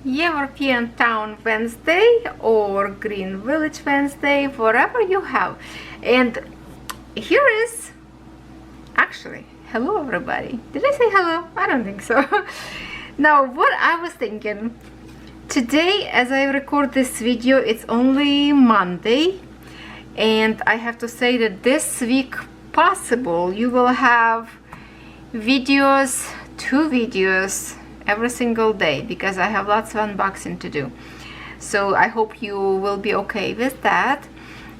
European Town Wednesday or Green Village Wednesday, whatever you have. And here is, actually, hello everybody. Did I say hello? I don't think so. Now, what I was thinking, today as I record this video, it's only Monday, and I have to say that this week possible you will have videos, 2 videos every single day, because I have lots of unboxing to do. So I hope you will be okay with that.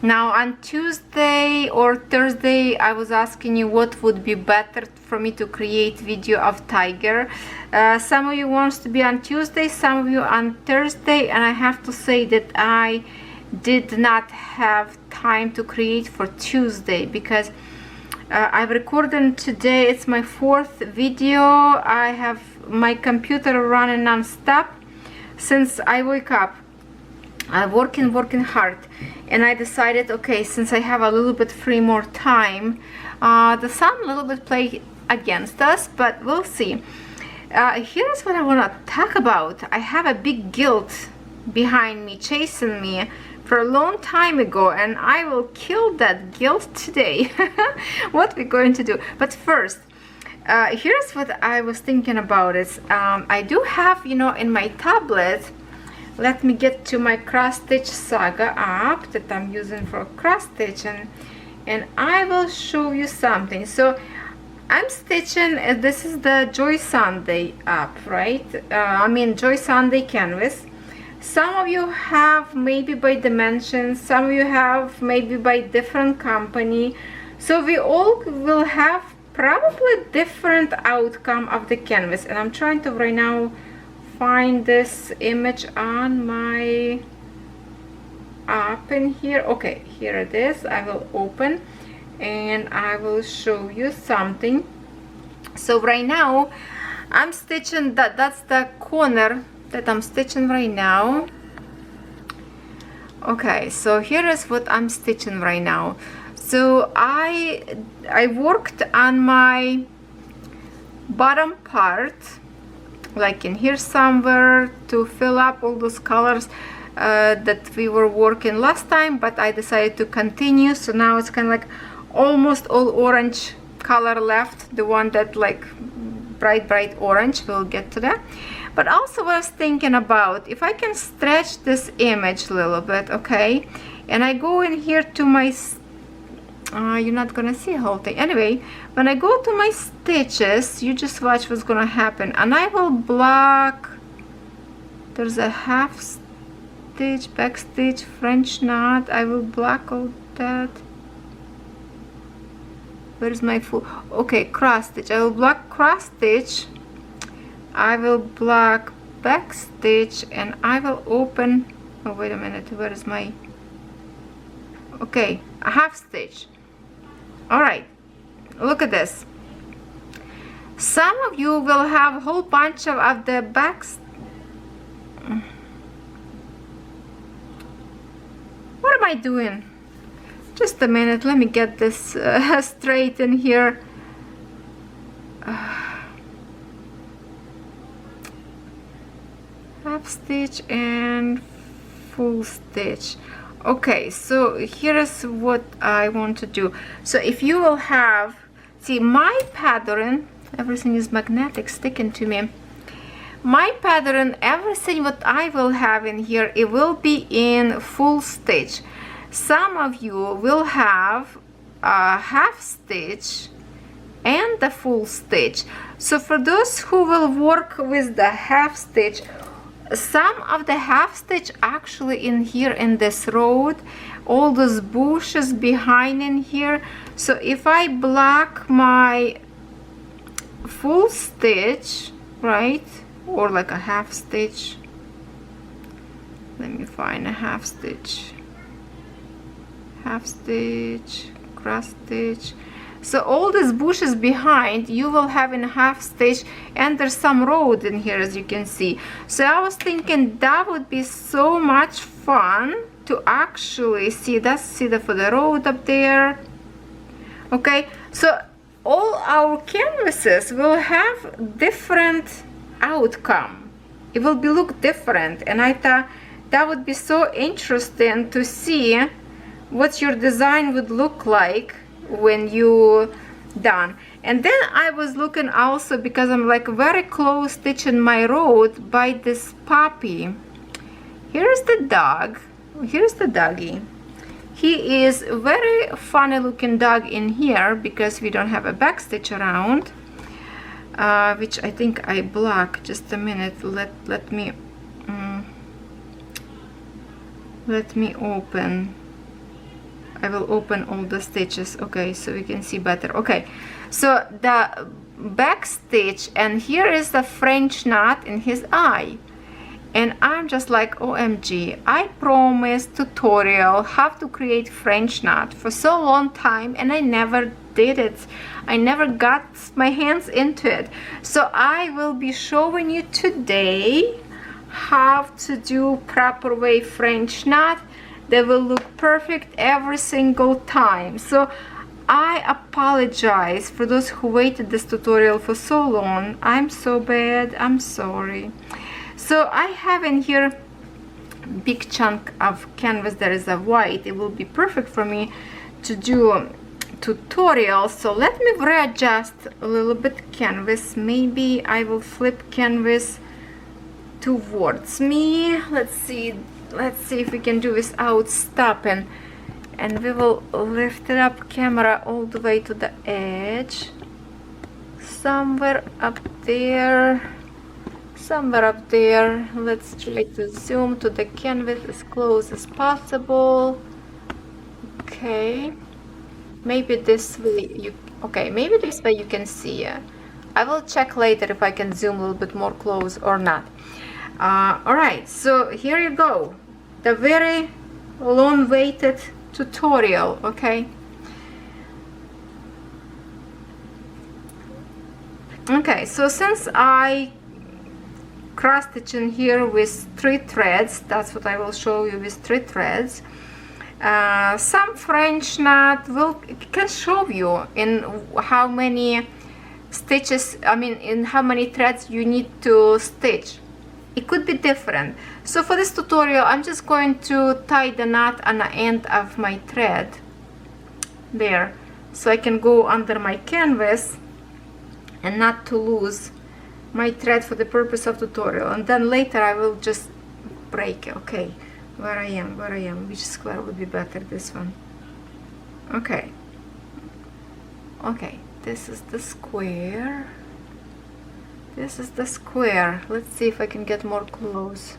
Now on Tuesday or Thursday I was asking you what would be better for me to create video of tiger. Some of you wants to be on Tuesday, some of you on Thursday, and I have to say that I did not have time to create for Tuesday because I've recorded today. It's my 4th video. I have my computer running non-stop since I wake up. I'm working hard, and I decided, okay, since I have a little bit free more time, the sun a little bit play against us, but we'll see. Here's what I want to talk about. I have a big guilt behind me, chasing me for a long time ago, and I will kill that guilt today. What we're going to do. But first, here's what I was thinking about is I do have, you know, in my tablet, let me get to my cross stitch saga app that I'm using for cross stitching, and I will show you something. So I'm stitching, this is the Joy Sunday app, right? I mean Joy Sunday canvas. Some of you have maybe by dimensions, some of you have maybe by different company, so we all will have probably different outcome of the canvas. And I'm trying to right now find this image on my app in here. Okay, here it is. I will open and I will show you something. So right now I'm stitching that's the corner that I'm stitching right now. Okay, so here is what I'm stitching right now. So I worked on my bottom part, like in here somewhere, to fill up all those colors that we were working last time, but I decided to continue. So now it's kind of like almost all orange color left, the one that like bright orange. We'll get to that. But also what I was thinking about, if I can stretch this image a little bit, okay, and I go in here to my you're not gonna see the whole thing. Anyway, when I go to my stitches, you just watch what's gonna happen, and I will block. There's a half stitch, back stitch, French knot. I will block all that. Where's my full? Okay, cross stitch. I will block cross stitch. I will block back stitch, and I will open. Oh, wait a minute. Where is my? Okay, a half stitch. All right, look at this. Some of you will have a whole bunch of the backs. What am I doing? Just a minute, let me get this straight in here. Half stitch and full stitch. Okay, so here is what I want to do. So if you will have, see my pattern, everything is magnetic sticking to me. My pattern, everything what I will have in here, it will be in full stitch. Some of you will have a half stitch and the full stitch. So for those who will work with the half stitch, some of the half stitch actually in here in this road, all those bushes behind in here. So if I block my full stitch, right, or like a half stitch, let me find a half stitch, cross stitch. So all these bushes behind you will have in half stitch, and there's some road in here as you can see. So I was thinking that would be so much fun to actually see that, for the road up there. Okay, so all our canvases will have different outcome. it will be look different. And I thought that would be so interesting to see what your design would look like when you done. And then I was looking also, because I'm like very close stitching my road by this puppy. Here's the dog. Here's the doggy. He is a very funny looking dog in here because we don't have a back stitch around, which I think I block. Just a minute. Let me open. I will open all the stitches, okay, so we can see better. Okay, so the back stitch, and here is the French knot in his eye. And I'm just like, OMG, I promised tutorial how to create French knot for so long time, and I never did it. I never got my hands into it. So I will be showing you today how to do proper way French knot. They will look perfect every single time. So I apologize for those who waited this tutorial for so long. I'm so bad, I'm sorry. So I have in here big chunk of canvas that is a white. It will be perfect for me to do tutorial. So let me readjust a little bit canvas. Maybe I will flip canvas towards me. Let's see if we can do this without stopping. And we will lift it up camera all the way to the edge. Somewhere up there. Somewhere up there. Let's try to zoom to the canvas as close as possible. Okay. Maybe this way maybe this way you can see. I will check later if I can zoom a little bit more close or not. Alright, so here you go, the very long waited tutorial. Okay, so since I cross stitching here with 3 threads, that's what I will show you with 3 threads. Some French knot can show you in how many stitches, in how many threads you need to stitch. It could be different. So for this tutorial, I'm just going to tie the knot on the end of my thread there, so I can go under my canvas and not to lose my thread for the purpose of tutorial. And then later I will just break. Okay, where I am, which square would be better? This one. Okay, this is the square. This is the square. Let's see if I can get more close.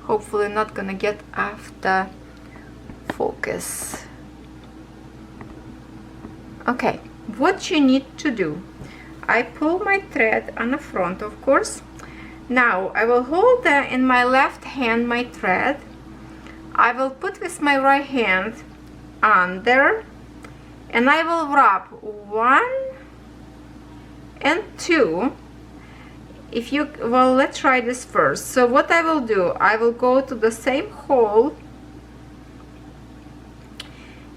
Hopefully not gonna get off the focus. Okay, what you need to do, I pull my thread on the front, of course. Now I will hold in my left hand my thread. I will put with my right hand under, and I will wrap 1 and 2. Let's try this first. So what I will do, I will go to the same hole,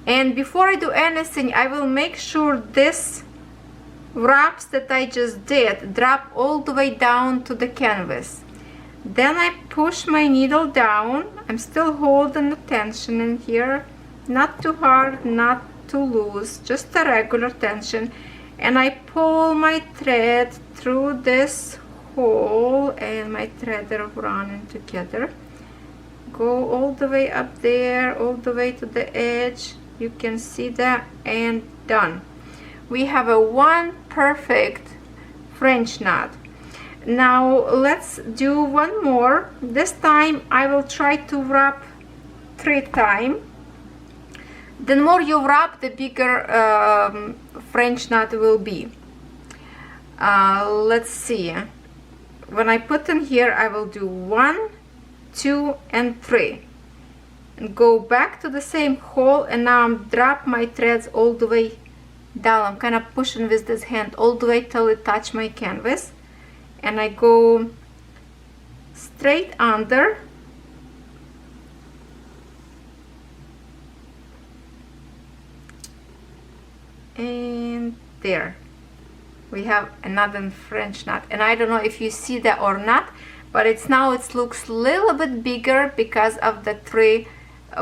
and before I do anything, I will make sure this wraps that I just did drop all the way down to the canvas. Then I push my needle down. I'm still holding the tension in here, not too hard, not too loose, just a regular tension, and I pull my thread through this hole, and my thread are running together. Go all the way up there, all the way to the edge. You can see that, and done. We have a one perfect French knot. Now let's do one more. This time I will try to wrap 3 times. The more you wrap, the bigger French knot will be. Let's see. When I put them here, I will do 1, 2, and 3. And go back to the same hole, and now I'm drop my threads all the way down. I'm kind of pushing with this hand all the way till it touch my canvas, and I go straight under. And there we have another French knot, and I don't know if you see that or not, but it's now it looks a little bit bigger because of the 3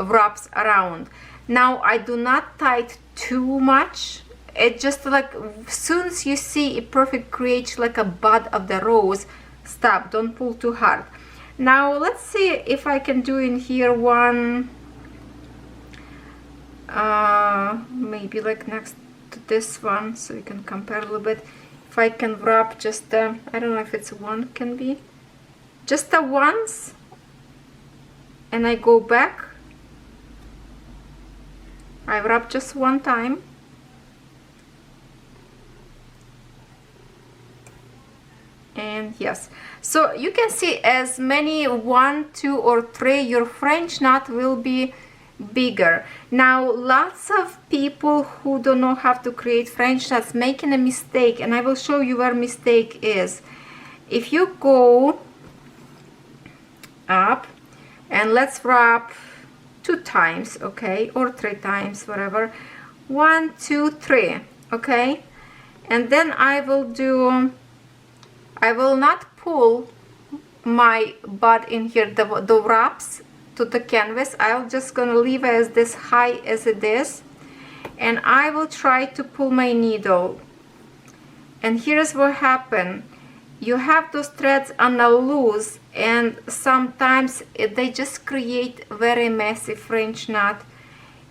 wraps around. Now I do not tie it too much. It just like as soon as you see it perfect creates like a bud of the rose, stop, don't pull too hard. Now let's see if I can do in here one maybe like next to this one, so you can compare a little bit. If I can wrap just I don't know if it's one, can be just a once, and I go back, I wrap just one time, and yes, so you can see as many 1, 2 or 3 your French knot will be bigger. Now lots of people who don't know how to create French knots making a mistake, and I will show you where mistake is. If you go up and let's wrap 2 times, okay, or 3 times, whatever, 1, 2, 3, okay, and then I will not pull my bud in here, the wraps to the canvas. I'm just gonna leave it as this high as it is, and I will try to pull my needle. And here's what happened. You have those threads on a loose, and sometimes they just create very messy French knot.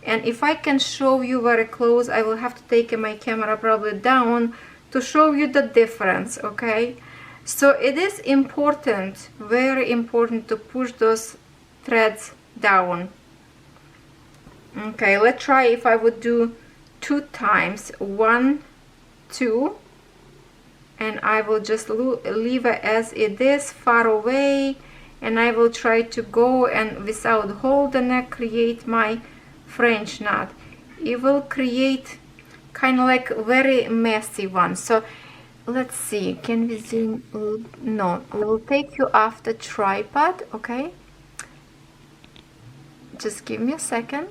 And if I can show you very close, I will have to take my camera probably down to show you the difference, okay? So it is important, very important, to push those threads down. Okay, let's try if I would do 2 times, 1, 2, and I will just leave it as it is far away, and I will try to go and without hold the neck create my French knot. It will create kind of like very messy one. So let's see, can we zoom? No, I will take you off the tripod, okay? Just give me a second.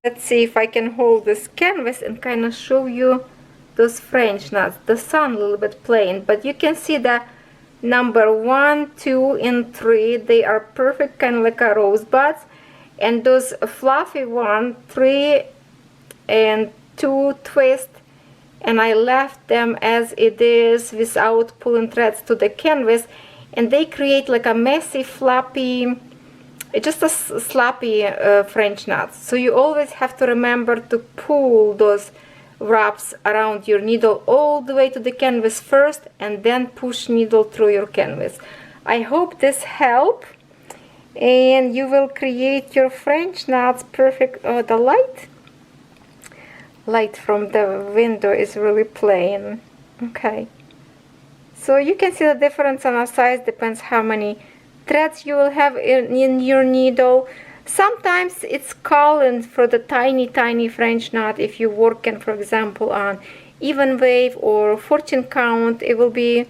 Let's see if I can hold this canvas and kind of show you those French knots. The sun a little bit plain, but you can see that number 1, 2, and 3, they are perfect, kind of like a rosebuds, and those fluffy 1, 3, and 2 twist, and I left them as it is without pulling threads to the canvas, and they create like a messy, floppy, just a sloppy French knot. So you always have to remember to pull those wraps around your needle all the way to the canvas first, and then push needle through your canvas. I hope this helped, and you will create your French knots perfect. Oh, the light from the window is really plain. Okay, so you can see the difference on a size, depends how many threads you will have in your needle. Sometimes it's calling for the tiny French knot. If you're working, for example, on even wave or fortune count, it will be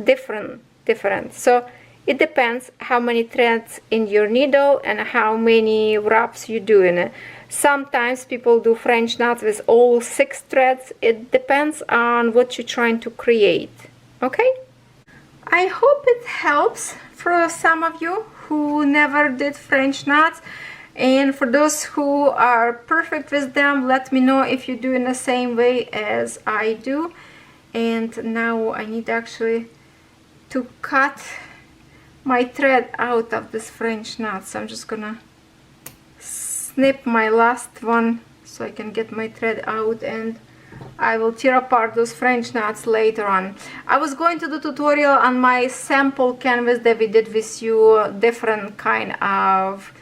different. So it depends how many threads in your needle and how many wraps you do in it. Sometimes people do French knots with all 6 threads. It depends on what you're trying to create. Okay, I hope it helps for some of you who never did French knots, and for those who are perfect with them, let me know if you do in the same way as I do. And now I need actually to cut my thread out of this French knot, so I'm just gonna snip my last one so I can get my thread out, and I will tear apart those French knots later on. I was going to do tutorial on my sample canvas that we did with you, different kind of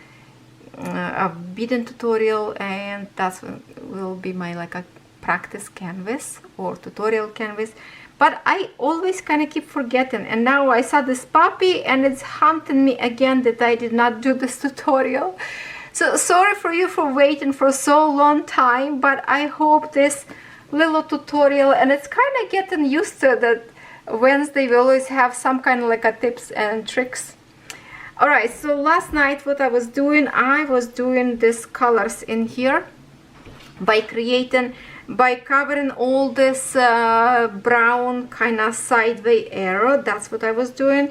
beading tutorial, and that will be my like a practice canvas or tutorial canvas. But I always kind of keep forgetting, and now I saw this puppy and it's haunting me again that I did not do this tutorial. So sorry for you for waiting for so long time, but I hope this little tutorial, and it's kind of getting used to that Wednesday we always have some kind of like a tips and tricks. Alright, so last night what I was doing these colors in here by covering all this brown kind of sideway arrow. That's what I was doing.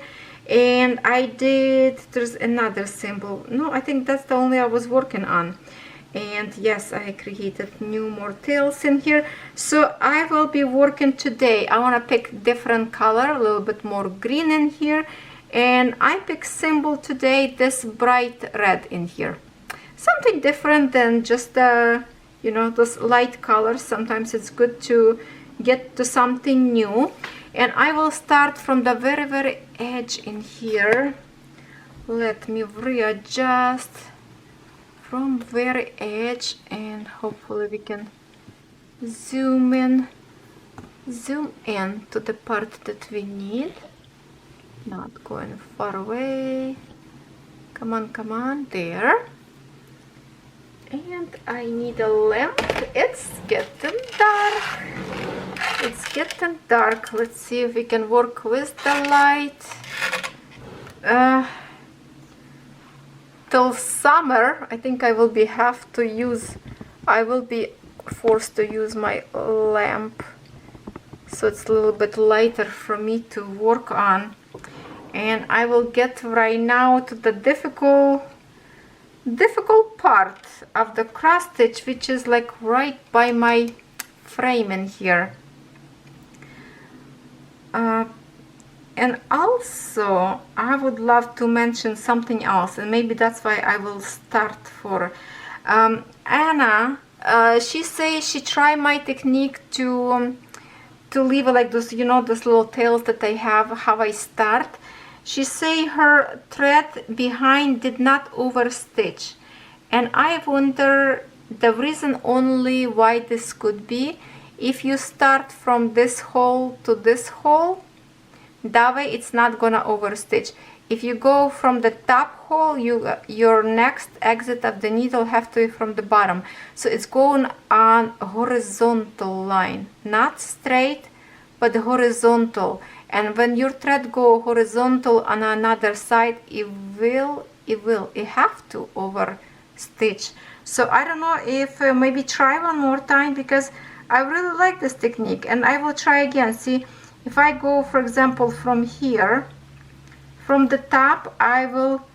And I did, there's another symbol. No, I think that's the only I was working on. And yes, I created new more tails in here. So I will be working today. I want to pick different color, a little bit more green in here. And I pick symbol today, this bright red in here. Something different than just the, you know, those light colors. Sometimes it's good to get to something new. And I will start from the very, very edge in here. Let me readjust from very edge, and hopefully we can zoom in to the part that we need. Not going far away. Come on, there. And I need a lamp. It's getting dark. It's getting dark. Let's see if we can work with the light. Till summer, I think I will be forced to use my lamp, so it's a little bit lighter for me to work on. And I will get right now to the difficult part of the cross stitch, which is like right by my frame in here. And also, I would love to mention something else, and maybe that's why I will start for Anna. She says she tried my technique to leave like those, you know, those little tails that I have, how I start. She say her thread behind did not overstitch, and I wonder the reason only why this could be. If you start from this hole to this hole, that way it's not gonna overstitch. If you go from the top hole, your next exit of the needle have to be from the bottom. So it's going on a horizontal line, not straight, but horizontal. And when your thread go horizontal on another side, it have to overstitch. So I don't know if maybe try one more time, because I really like this technique, and I will try again. See, if I go, for example, from here, from the top, I will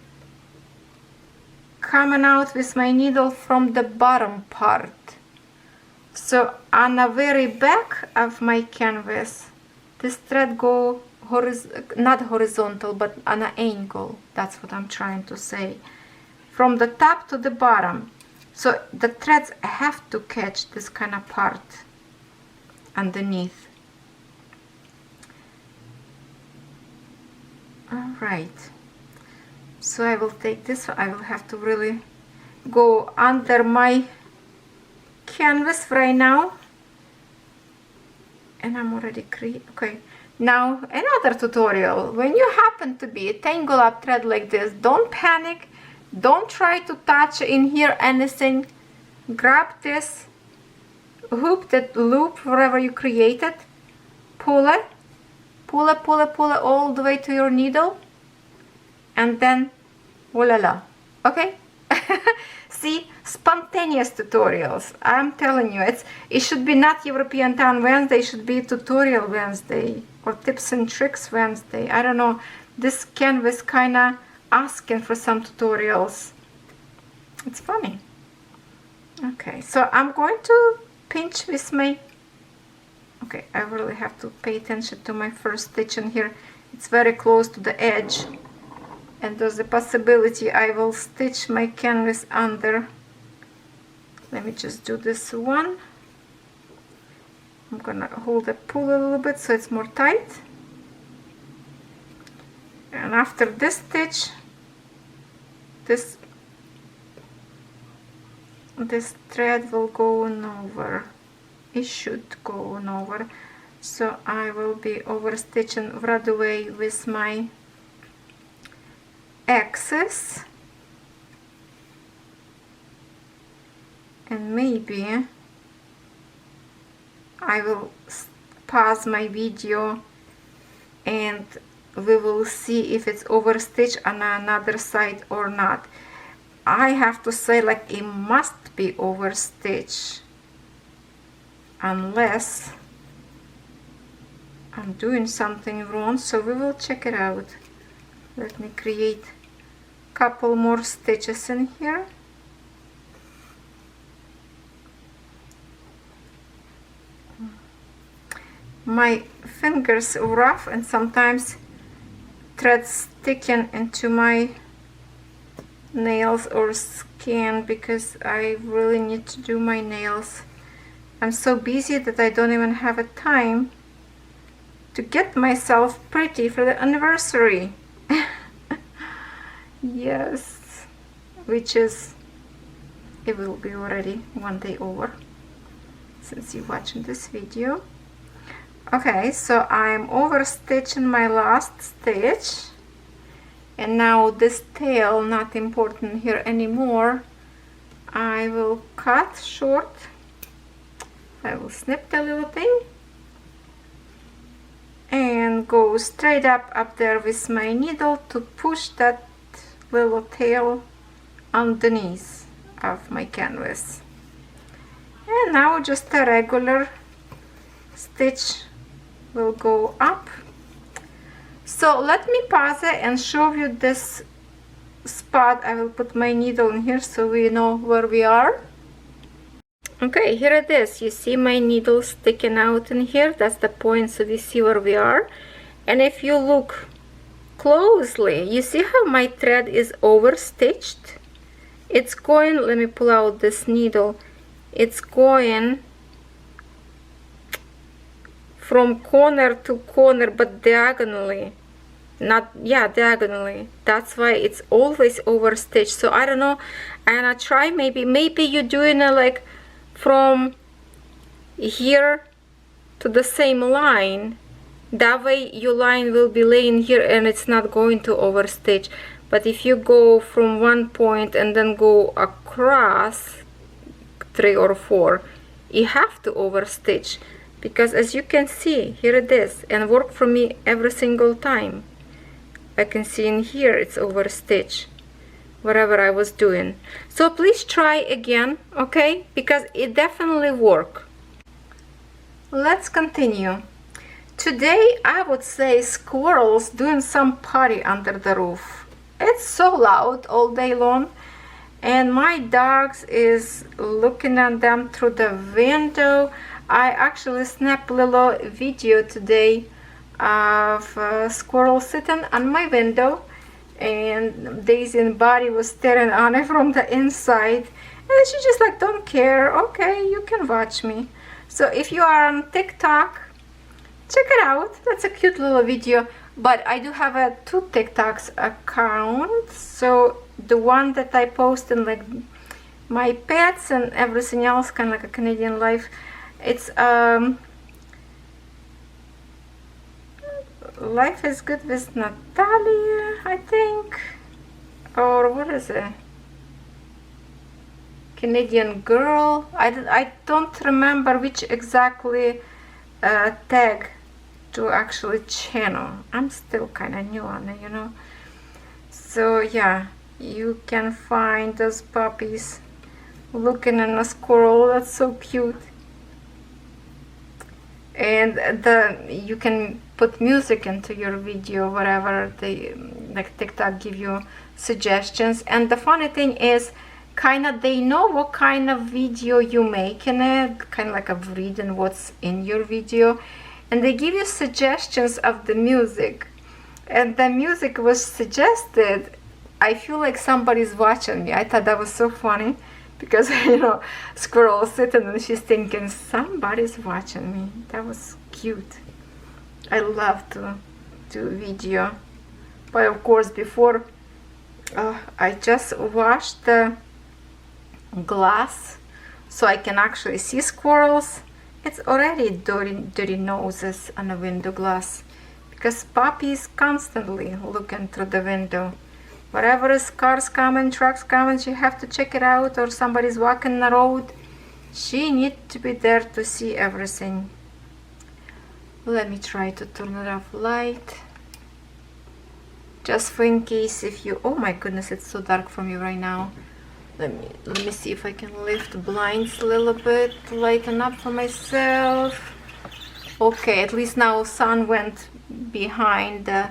coming out with my needle from the bottom part. So on the very back of my canvas, this thread go not horizontal, but on an angle. That's what I'm trying to say. From the top to the bottom. So the threads have to catch this kind of part underneath. Alright, so I will take this. I will have to really go under my canvas right now, and I'm already okay. Now another tutorial. When you happen to be a tangle up thread like this, don't panic, don't try to touch in here anything. Grab this hook, that loop, wherever you created, pull it all the way to your needle, and then voila. Okay. See, spontaneous tutorials. I'm telling you, it should be not European Town Wednesday, it should be Tutorial Wednesday or Tips and Tricks Wednesday. I don't know, this canvas kinda asking for some tutorials. It's funny. Okay, so I'm going to pinch with my, okay, I really have to pay attention to my first stitch in here. It's very close to the edge, and there's a possibility I will stitch my canvas under. Let me just do this one. I'm gonna hold and pull a little bit so it's more tight. And after this stitch, this thread will go on over. It should go on over. So I will be over stitching right away with my excess, and maybe I will pause my video and we will see if it's overstitched on another side or not. I have to say, like, it must be overstitched unless I'm doing something wrong, so we will check it out. Let me create a couple more stitches in here. My fingers are rough and sometimes threads sticking into my nails or skin because I really need to do my nails. I'm so busy that I don't even have a time to get myself pretty for the anniversary. Yes, which is, it will be already one day over since you're watching this video. Okay, so I'm overstitching my last stitch, and now this tail, not important here anymore, I will cut short. I will snip the little thing and go straight up there with my needle to push that little tail underneath of my canvas. And now just a regular stitch will go up. So let me pause it and show you this spot. I will put my needle in here so we know where we are. Okay, here it is. You see my needle sticking out in here. That's the point, so we see where we are. And if you look closely, you see how my thread is overstitched? It's going, let me pull out this needle, it's going from corner to corner, but diagonally. Not, yeah, diagonally. That's why it's always overstitched. So I don't know, and I try, maybe you're doing it like from here to the same line. That way your line will be laying here and it's not going to overstitch. But if you go from one point and then go across 3 or 4, you have to overstitch, because as you can see, here it is, and work for me every single time. I can see in here it's overstitched, whatever I was doing. So please try again, okay, because it definitely works. Let's continue. Today I would say squirrels doing some party under the roof. It's so loud all day long, and my dogs is looking at them through the window. I actually snapped a little video today of a squirrel sitting on my window, and Daisy and Buddy was staring on it from the inside, and she just like, don't care, okay, you can watch me. So if you are on TikTok, check it out. That's a cute little video. But I do have a 2 TikToks account, so the one that I post in like my pets and everything else, kind of like a Canadian life, it's Life is Good with Natalia, I think, or what is it, Canadian Girl. I don't remember which exactly tag to actually channel. I'm still kind of new on it, you know. So yeah, you can find those puppies looking at a squirrel. That's so cute. And you can put music into your video, whatever they like. TikTok give you suggestions, and the funny thing is, kind of they know what kind of video you make in it, kind of like a reading what's in your video, and they give you suggestions of the music. And the music was suggested, I feel like somebody's watching me. I thought that was so funny, because you know, squirrel sitting and she's thinking somebody's watching me. That was cute. I love to do video, but of course before I just washed the glass so I can actually see squirrels. It's already dirty noses on the window glass, because Poppy's constantly looking through the window. Wherever is cars coming, trucks coming, she have to check it out, or somebody's walking the road, she needs to be there to see everything. Let me try to turn it off light, just for in case if you, oh my goodness, it's so dark for me right now. Let me see if I can lift the blinds a little bit to lighten up for myself. Okay, at least now sun went behind the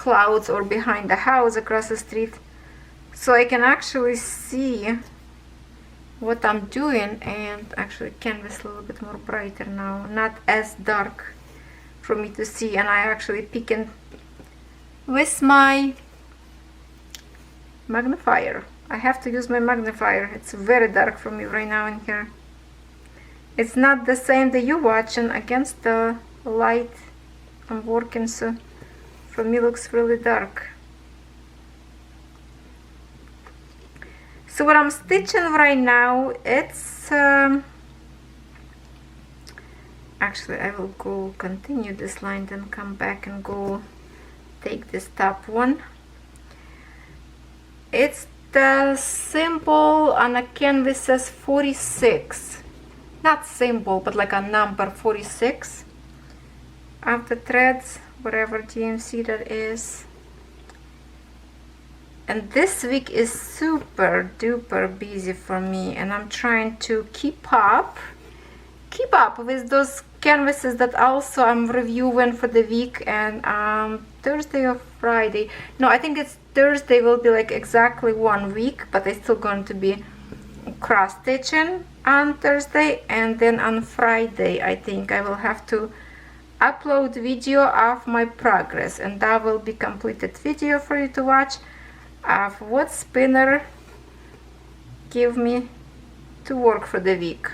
clouds or behind the house across the street, so I can actually see what I'm doing. And actually canvas a little bit more brighter now, not as dark for me to see. And I actually picking with my magnifier. I have to use my magnifier. It's very dark for me right now in here. It's not the same that you're watching against the light I'm working, so for me looks really dark. So what I'm stitching right now, it's actually I will go continue this line, then come back and go take this top one. It's the symbol on a canvas says 46, not symbol but like a number 46 of the threads, whatever DMC that is. And this week is super duper busy for me, and I'm trying to keep up with those canvases that also I'm reviewing for the week. And Thursday or Friday, no, I think it's Thursday, will be like exactly 1 week, but I'm still going to be cross stitching on Thursday. And then on Friday I think I will have to upload video of my progress, and that will be completed video for you to watch of what spinner give me to work for the week.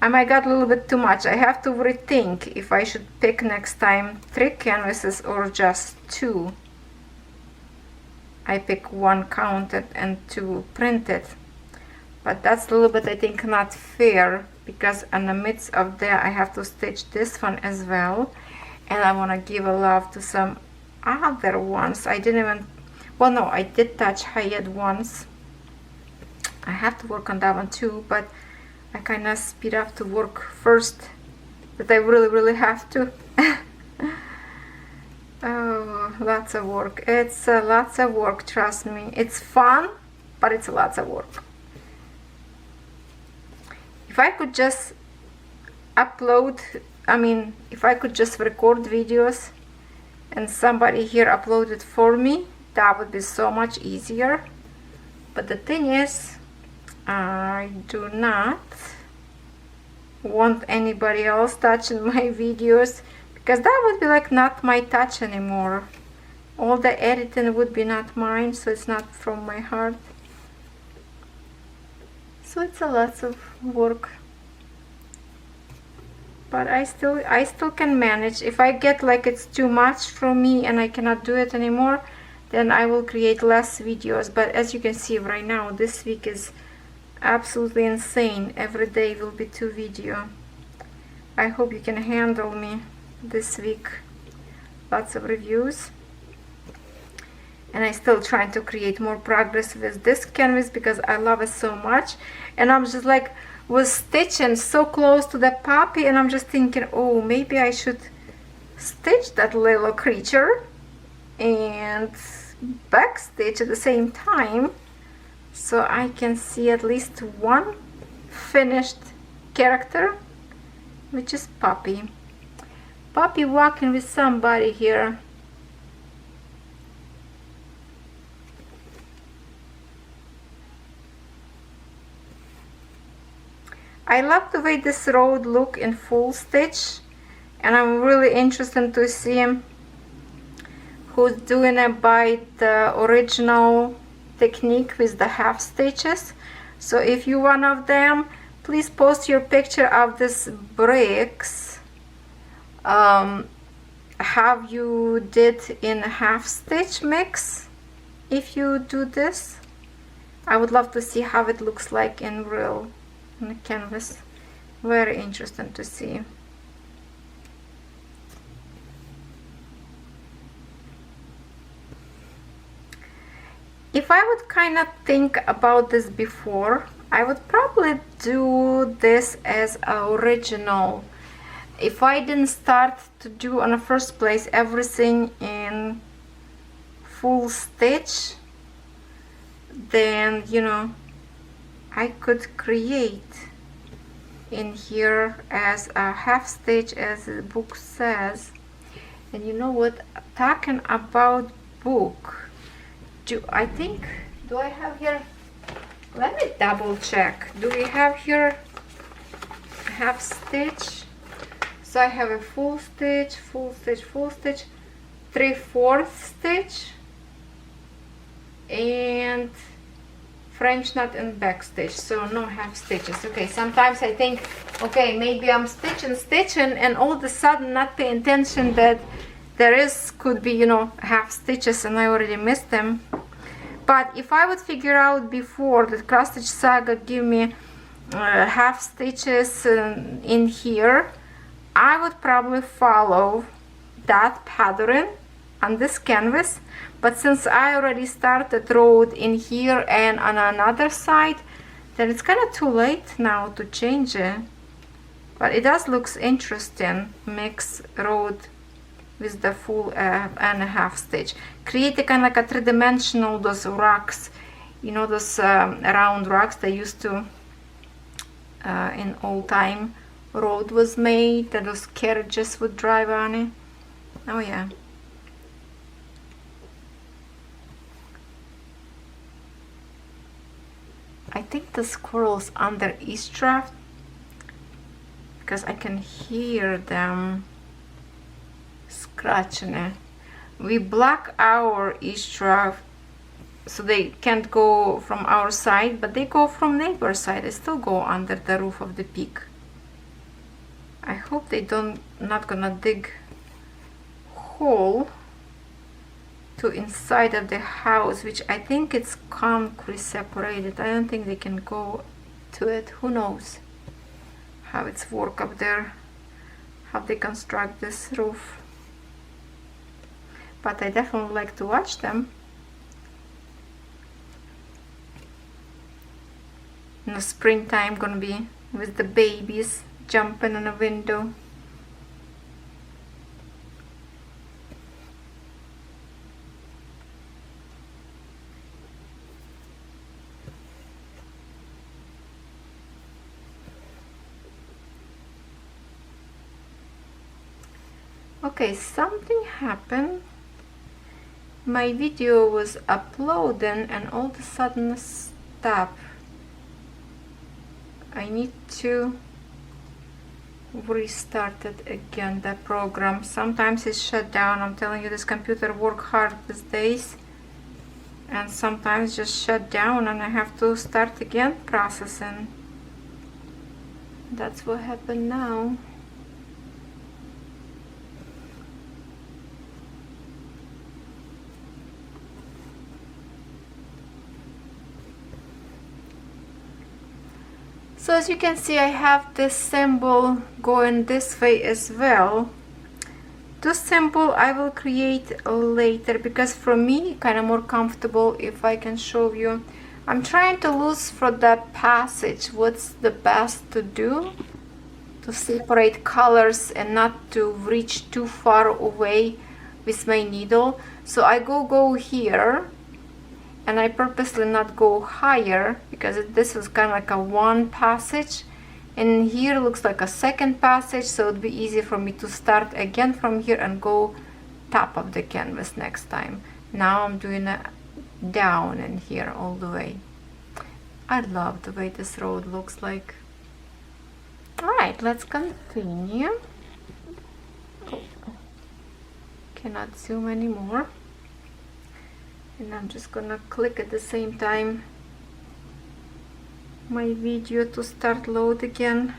I might got a little bit too much. I have to rethink if I should pick next time 3 canvases or just 2. I pick 1 counted and 2 printed, but that's a little bit, I think, not fair, because in the midst of that I have to stitch this one as well, and I want to give a love to some other ones. I didn't even, well, no, I did touch Hayed once. I have to work on that one too, but I kind of speed up to work first that I really have to. Oh, lots of work. It's lots of work, trust me. It's fun, but it's lots of work. If I could just upload, I mean, if I could just record videos and somebody here upload it for me, that would be so much easier. But the thing is, I do not want anybody else touching my videos, because that would be like not my touch anymore. All the editing would be not mine, so it's not from my heart. So it's a lot of work, but I still can manage. If I get like it's too much for me and I cannot do it anymore, then I will create less videos. But as you can see right now, this week is absolutely insane. Every day will be 2 videos. I hope you can handle me this week. Lots of reviews, and I'm still trying to create more progress with this canvas because I love it so much. And I'm just like was stitching so close to the puppy, and I'm just thinking, oh, maybe I should stitch that little creature and back stitch at the same time, so I can see at least one finished character, which is Puppy. Puppy walking with somebody here. I love the way this road look in full stitch, and I'm really interested to see who's doing it by the original technique with the half stitches. So if you're one of them, please post your picture of this bricks, how you did in half stitch mix. If you do this, I would love to see how it looks like in real on the canvas. Very interesting to see. If I would kind of think about this before, I would probably do this as original. If I didn't start to do on the first place everything in full stitch, then, you know, I could create in here as a half stitch as the book says. And you know what, talking about book, do I have here, let me double check, do we have here half stitch? So I have a full stitch, full stitch, full stitch, 3/4 stitch, and French knot and back stitch, so no half stitches. Okay, sometimes I think, okay, maybe I'm stitching and all of a sudden not pay attention that could be, you know, half stitches and I already missed them. But if I would figure out before that Cross Stitch Saga give me half stitches in here, I would probably follow that pattern on this canvas. But since I already started road in here and on another side, then it's kind of too late now to change it. But it does looks interesting, mix road with the full and a half stitch. Create a kind of like a three-dimensional, those rocks, you know, those round rocks they used to in old time road was made, that those carriages would drive on it. Oh yeah. I think the squirrels under each draft, because I can hear them scratching it. We block our each draft so they can't go from our side, but they go from neighbor side. They still go under the roof of the peak. I hope they not gonna dig hole to inside of the house, which I think it's concrete separated. I don't think they can go to it. Who knows how it's work up there, how they construct this roof. But I definitely like to watch them. In the springtime, gonna be with the babies jumping in a window. Okay, something happened. My video was uploading and all of a sudden stopped. I need to restart it again, the program. Sometimes it's shut down. I'm telling you, this computer work hard these days, and sometimes just shut down and I have to start again processing. That's what happened now. So as you can see, I have this symbol going this way as well. This symbol I will create later, because for me kind of more comfortable if I can show you. I'm trying to lose for that passage what's the best to do to separate colors and not to reach too far away with my needle. So I go here, and I purposely not go higher because this is kind of like a one passage, and here looks like a second passage, so it'd be easy for me to start again from here and go top of the canvas next time. Now I'm doing a down in here all the way. I love the way this road looks like. Alright, let's continue. Oh, cannot zoom anymore. And I'm just gonna click at the same time my video to start load again.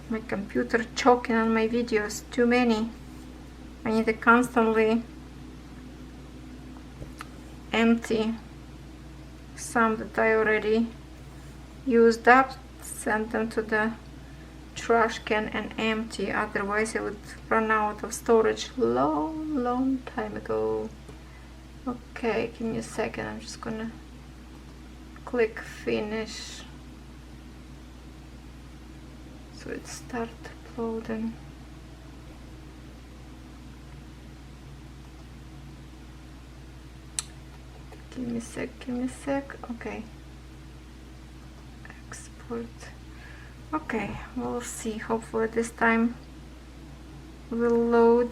My computer choking on my videos, too many. I need to constantly empty some that I already used up, send them to the trash can and empty, otherwise I would run out of storage long time ago. Okay, give me a second, I'm just gonna click finish so it start uploading. Give me a sec, okay. Export. put. Okay, we'll see. Hopefully this time will load.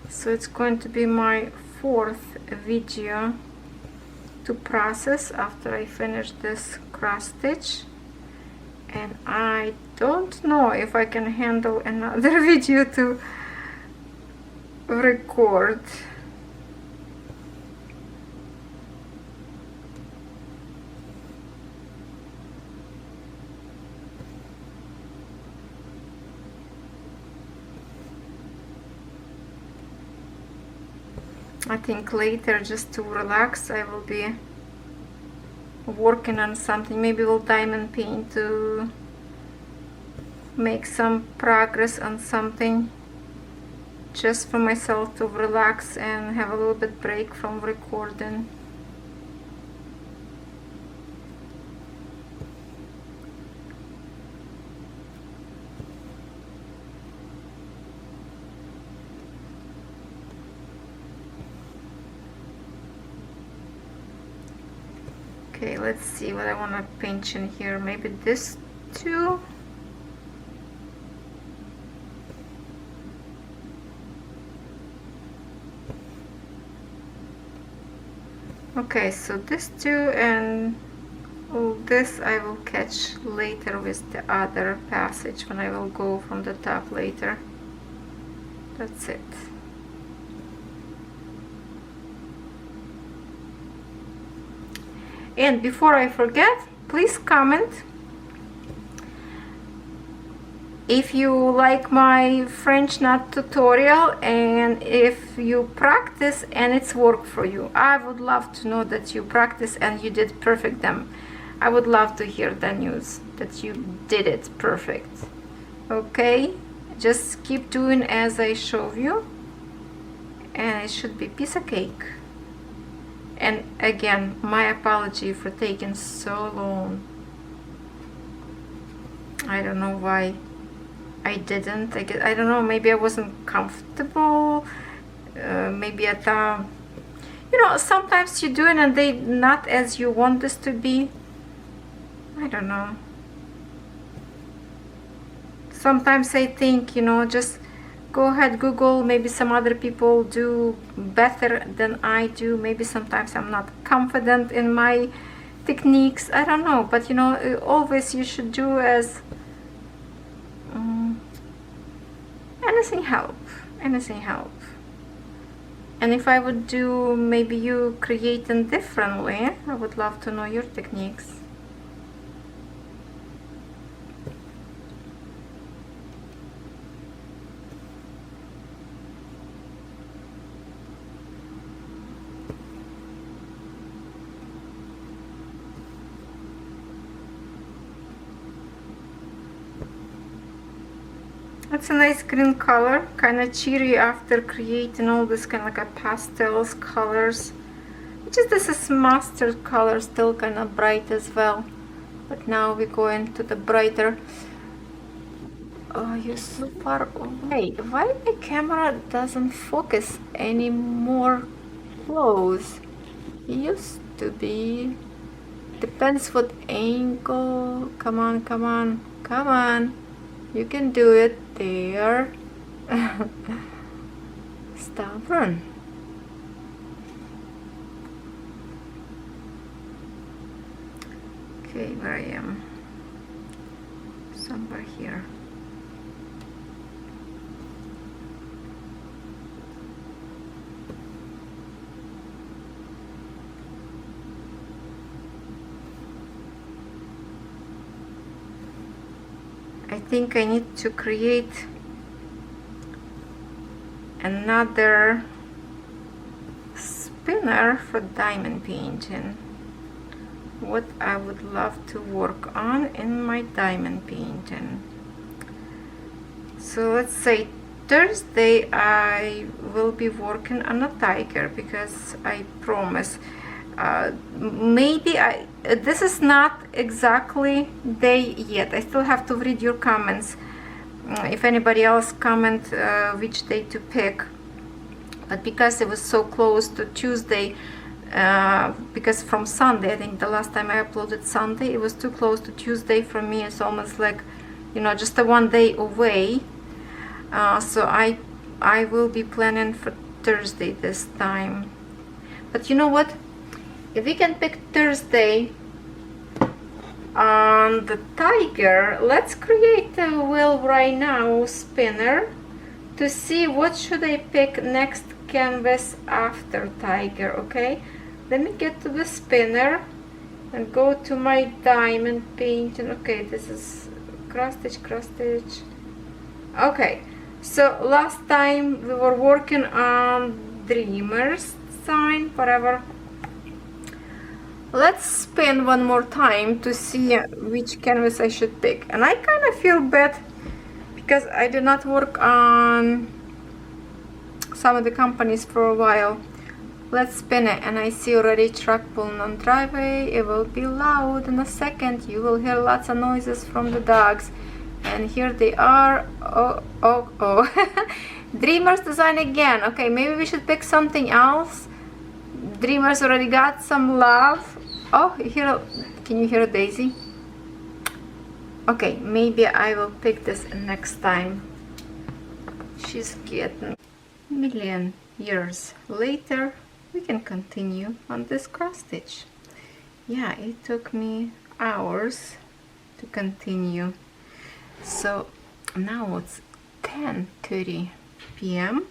So it's going to be my 4th video to process after I finish this cross stitch, and I don't know if I can handle another video to record. I think later, just to relax, I will be working on something. Maybe we'll diamond paint to make some progress on something, just for myself to relax and have a little bit break from recording. Okay, let's see what I want to paint in here. Maybe this too. Okay, so this too, and all this I will catch later with the other passage when I will go from the top later. That's it. And before I forget, please comment if you like my French knot tutorial and if you practice and it's worked for you. I would love to know that you practice and you did perfect them. I would love to hear the news that you did it perfect. Okay, just keep doing as I show you, and it should be piece of cake. And again, my apology for taking so long. I don't know why I didn't. I don't know, maybe I wasn't comfortable. Maybe I thought, you know, sometimes you do it and they not as you want this to be. I don't know. Sometimes I think, you know, just go ahead, Google. Maybe some other people do better than I do. Maybe sometimes I'm not confident in my techniques. I don't know, but you know, always you should do as anything help. Anything help. And if I would do maybe you creating differently, I would love to know your techniques. It's a nice green color, kind of cheery after creating all this kind of like a pastels colors. Which is this is mustard color, still kind of bright as well. But now we go into the brighter. Oh, you're so far away. Why the camera doesn't focus any more close? It used to be. Depends what angle. Come on, come on, come on. You can do it. There. Stubborn. Okay, where I am. Somewhere here. I think I need to create another spinner for diamond painting. What I would love to work on in my diamond painting. So let's say Thursday I will be working on a tiger, because I promise maybe this is not exactly day yet. I still have to read your comments. if anybody else comment which day to pick, but because it was so close to Tuesday, because from Sunday, I think the last time I uploaded Sunday, it was too close to Tuesday for me. It's almost like, you know, just a 1 day away. So I will be planning for Thursday this time. But you know what? If we can pick Thursday on the tiger, let's create a wheel right now spinner to see what should I pick next canvas after tiger. Okay, let me get to the spinner and go to my diamond painting. Okay, this is cross stitch. Okay, so last time we were working on Dreamer's sign, whatever. Let's spin one more time to see which canvas I should pick. And I kind of feel bad because I did not work on some of the companies for a while. Let's spin it, and I see already truck pulling on driveway. It will be loud in a second. You will hear lots of noises from the dogs. And here they are. Oh. Dreamer's design again. Okay, maybe we should pick something else. Dreamer's already got some love. Oh, can you hear Daisy? Okay, maybe I will pick this next time. She's getting. Million years later, we can continue on this cross stitch. Yeah, it took me hours to continue. So now it's 10:30 p.m.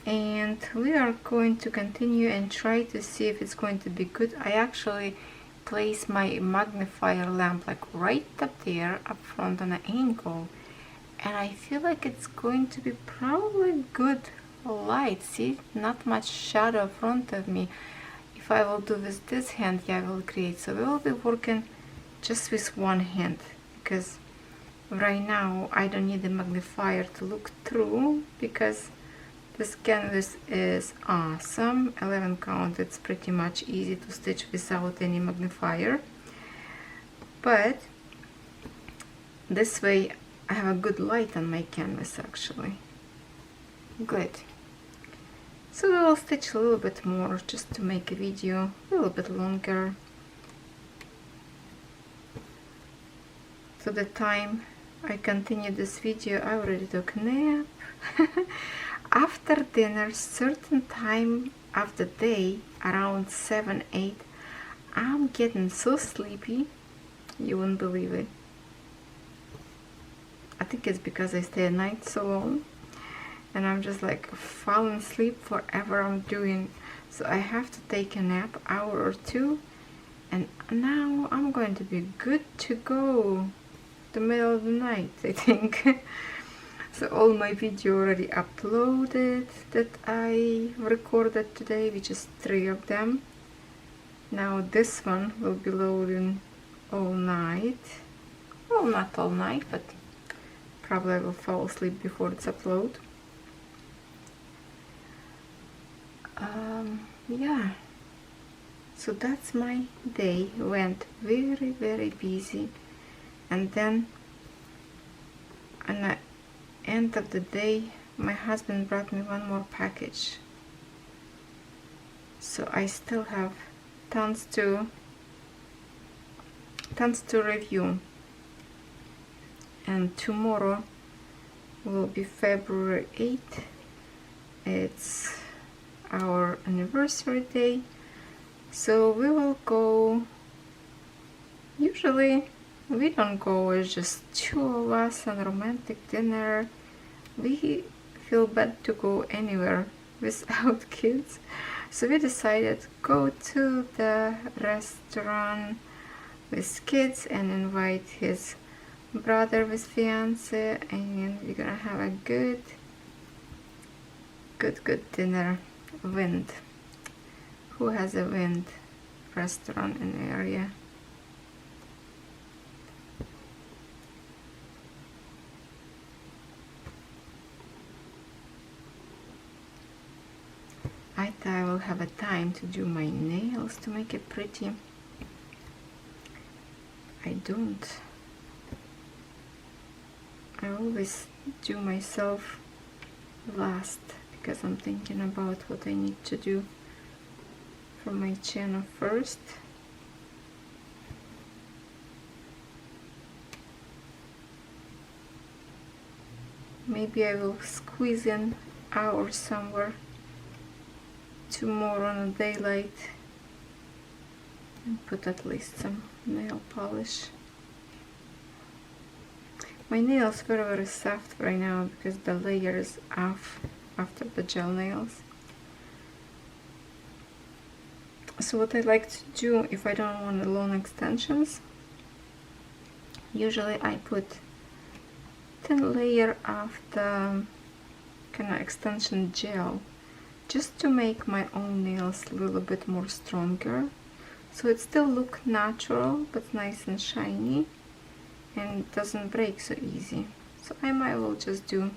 and we are going to continue and try to see if it's going to be good. I actually place my magnifier lamp like right up there up front on an angle, and I feel like it's going to be probably good light. See, not much shadow in front of me. If I will do with this hand, yeah, I will create. So we will be working just with one hand because right now I don't need the magnifier to look through because this canvas is awesome. 11 count, it's pretty much easy to stitch without any magnifier. But this way I have a good light on my canvas actually. Good. So we will stitch a little bit more just to make a video a little bit longer. So the time I continue this video, I already took a nap. After dinner, certain time of the day, around 7-8, I'm getting so sleepy, you wouldn't believe it. I think it's because I stay at night so long, and I'm just like falling asleep forever I'm doing. So I have to take a nap, hour or two, and now I'm going to be good to go the middle of the night, I think. So all my video already uploaded that I recorded today, which is 3 of them. Now this one will be loading all night. Well, not all night, but probably I will fall asleep before it's uploaded. Yeah, so that's my day. Went very, very busy, and then on the end of the day my husband brought me one more package, so I still have tons to review. And tomorrow will be February 8th. It's our anniversary day, so we will go. Usually we don't go as just 2 of us on a romantic dinner. We feel bad to go anywhere without kids, so we decided to go to the restaurant with kids and invite his brother with fiance, and we're gonna have a good dinner. Wind. Who has a Wind restaurant in the area? I thought I will have a time to do my nails to make it pretty. I don't. I always do myself last because I'm thinking about what I need to do for my channel first. Maybe I will squeeze in hours somewhere, 2 more on a daylight, and put at least some nail polish. My nails are very soft right now because the layer is off after the gel nails. So what I like to do if I don't want long extensions, usually I put thin layer of the kind of extension gel just to make my own nails a little bit more stronger, so it still look natural but nice and shiny and doesn't break so easy. So I might well just do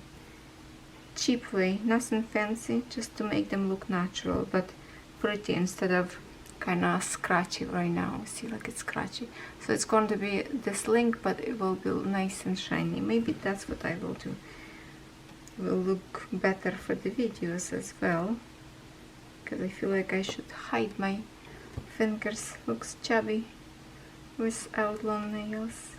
cheap way, nothing fancy, just to make them look natural but pretty instead of kind of scratchy right now. See, like it's scratchy. So it's going to be this link, but it will be nice and shiny. Maybe that's what I will do. It will look better for the videos as well, because I feel like I should hide my fingers. Looks chubby without long nails.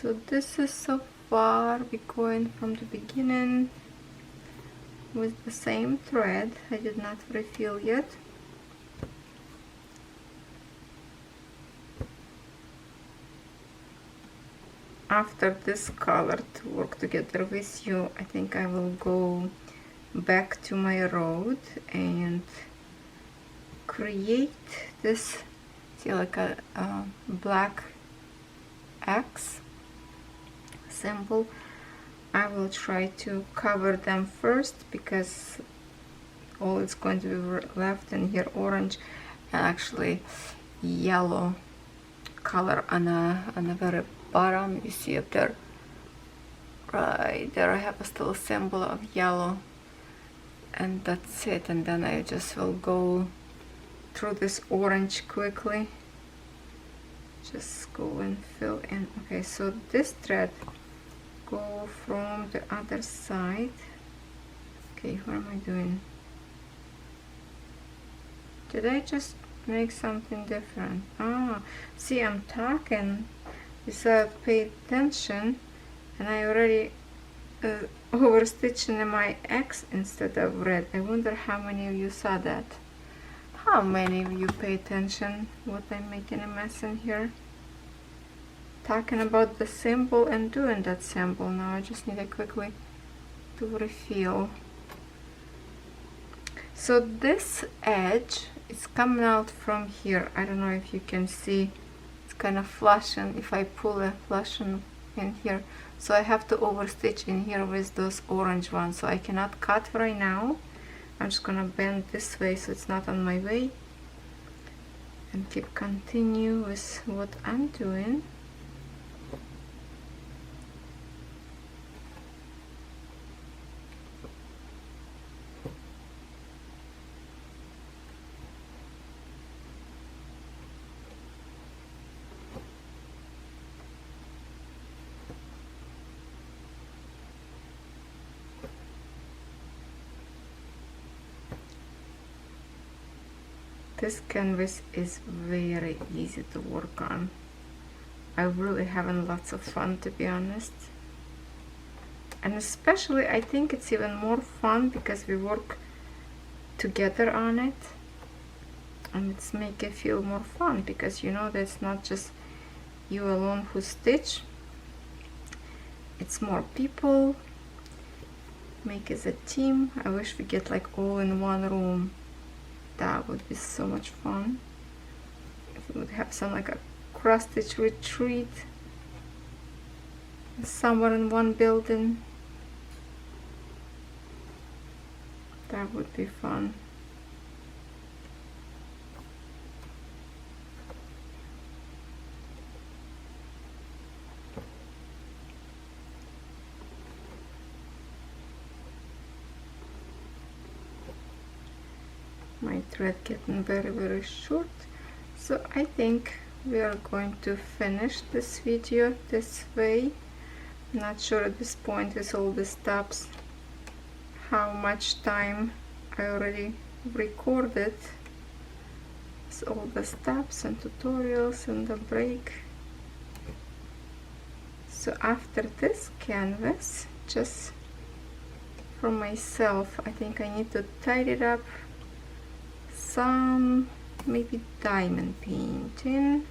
So this is so far we're going from the beginning with the same thread. I did not refill yet. After this color to work together with you, I think I will go back to my road and create this, see, like a black X symbol. I will try to cover them first because all it's going to be left in here orange and actually yellow color on the very bottom. You see up there, right there, I have a still symbol of yellow, and that's it. And then I just will go through this orange quickly, just go and fill in. Okay, so this thread go from the other side. Okay, what am I doing? Did I just make something different? Ah, see, I'm talking without paying attention, and I already overstitching my X instead of red. I wonder how many of you saw that. How many of you pay attention what I'm making a mess in here? Talking about the symbol and doing that symbol. Now I just need to quickly to refill. So this edge is coming out from here. I don't know if you can see, it's kind of flashing if I pull a flashing in here. So I have to overstitch in here with those orange ones. So I cannot cut right now. I'm just gonna bend this way so it's not on my way, and keep continue with what I'm doing. This canvas is very easy to work on. I'm really having lots of fun, to be honest. And especially I think it's even more fun because we work together on it. And it's make it feel more fun because you know that's not just you alone who stitch. It's more people. Make it a team. I wish we get like all in one room. That would be so much fun if we would have some like a cross stitch retreat somewhere in one building. That would be fun. my thread getting very short, so I think we are going to finish this video this way. Not sure at this point with all the stops how much time I already recorded. It's all the steps and tutorials and the break. So after this canvas, just for myself, I think I need to tidy it up some, maybe diamond painting.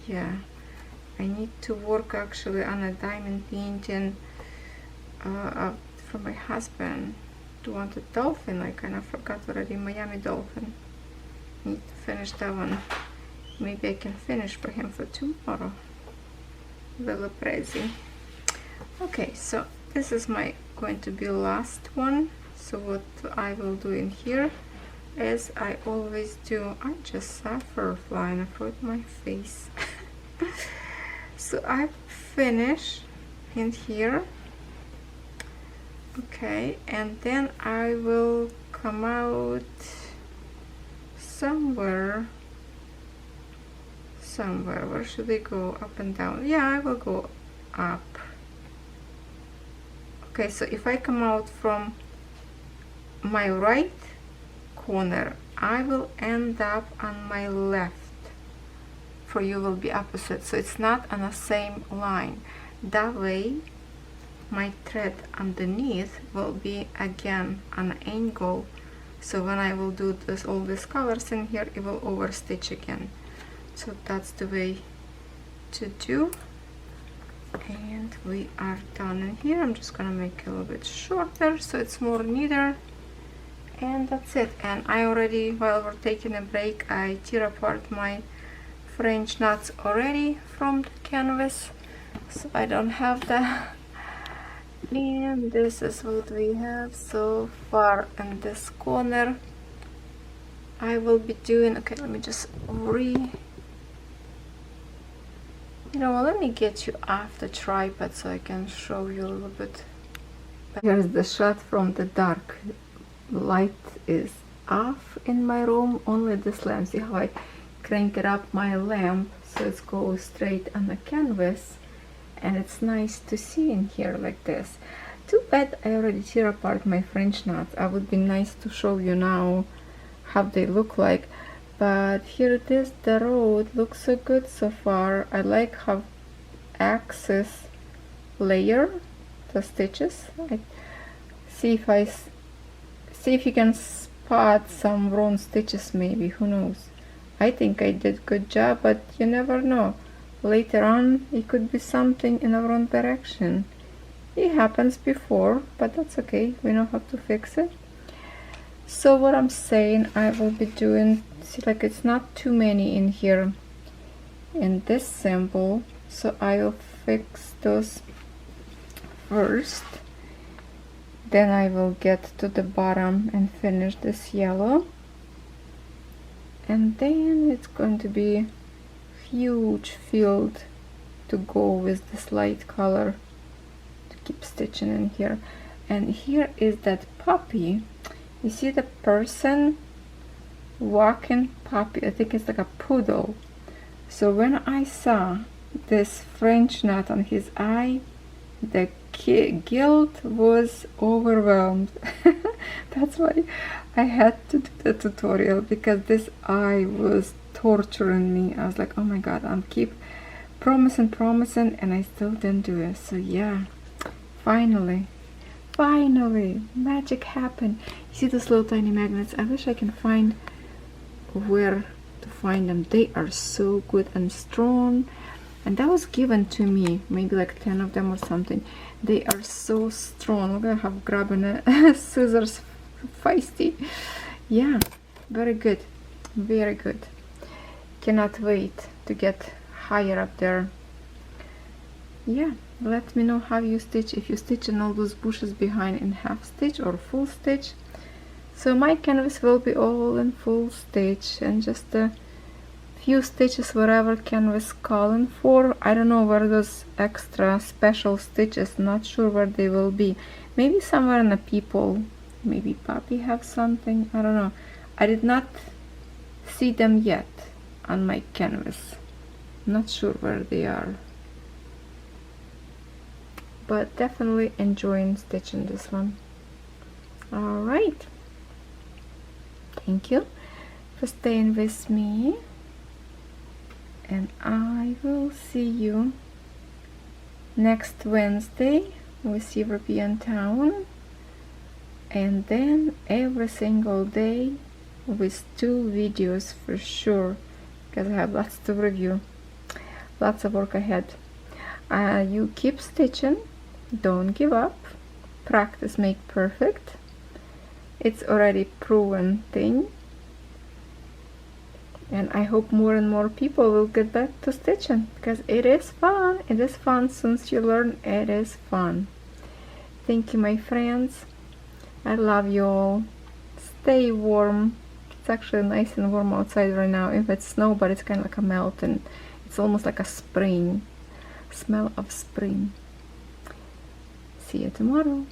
Yeah, I need to work actually on a diamond painting for my husband. To want a dolphin, I kind of forgot already, Miami dolphin. Need to finish that one. Maybe I can finish for him for tomorrow. Little crazy. Okay, so this is my going to be last one. So what I will do in here, as I always do, I just saw a fur flying across my face. So I finish in here. Okay, and then I will come out somewhere. Where should I go? Up and down? Yeah, I will go up. Okay, so if I come out from my right corner, I will end up on my left. For you will be opposite, so it's not on the same line. That way my thread underneath will be again on an angle, so when I will do this, all these colors in here, it will overstitch again. So that's the way to do. And we are done in here. I'm just gonna make it a little bit shorter so it's more neater, and that's it. And I already, while we're taking a break, I tear apart my French knots already from the canvas, so I don't have that. And this is what we have so far in this corner. I will be doing, okay, let me just you know, let me get you off the tripod so I can show you a little bit. Here's the shot from the dark. Light is off in my room, only this lamp. See how I crank it up my lamp so it goes straight on the canvas, and it's nice to see in here like this. Too bad I already tear apart my French knots. I would be nice to show you now how they look like, but here it is. The road looks so good so far. I like how axis layer the stitches. See if you can spot some wrong stitches, maybe, who knows. I think I did good job, but you never know. Later on it could be something in the wrong direction. It happens before, but that's okay, we know how to fix it. So what I'm saying, I will be doing, see, like it's not too many in here in this sample, so I'll fix those first, then I will get to the bottom and finish this yellow, and then it's going to be huge field to go with this light color to keep stitching in here. And here is that puppy. You see the person walking puppy, I think it's like a poodle. So when I saw this French knot on his eye, the guilt was overwhelmed. That's why I had to do the tutorial, because this eye was torturing me. I was like, oh my god, I'm keep promising, and I still didn't do it. So yeah, finally magic happened. You see those little tiny magnets? I wish I can find where to find them. They are so good and strong, and that was given to me, maybe like 10 of them or something. They are so strong. Look at how grabbing scissors feisty. Yeah, very good, very good. Cannot wait to get higher up there. Yeah, let me know how you stitch, if you stitch in all those bushes behind in half stitch or full stitch. So my canvas will be all in full stitch, and just a few stitches wherever canvas calling for. I don't know where those extra special stitches, not sure where they will be. Maybe somewhere in the people Maybe Poppy have something, I don't know. I did not see them yet on my canvas. Not sure where they are. But definitely enjoying stitching this one. Alright. Thank you for staying with me. And I will see you next Wednesday with European Town. And then every single day with 2 videos for sure, because I have lots to review, lots of work ahead. You keep stitching, don't give up, practice make perfect. It's already proven thing, and I hope more and more people will get back to stitching, because it is fun. It is fun. Since you learn, it is fun. Thank you, my friends. I love you all. Stay warm. It's actually nice and warm outside right now. If it's snow, but it's kind of like a melt, and it's almost like a spring. Smell of spring. See you tomorrow.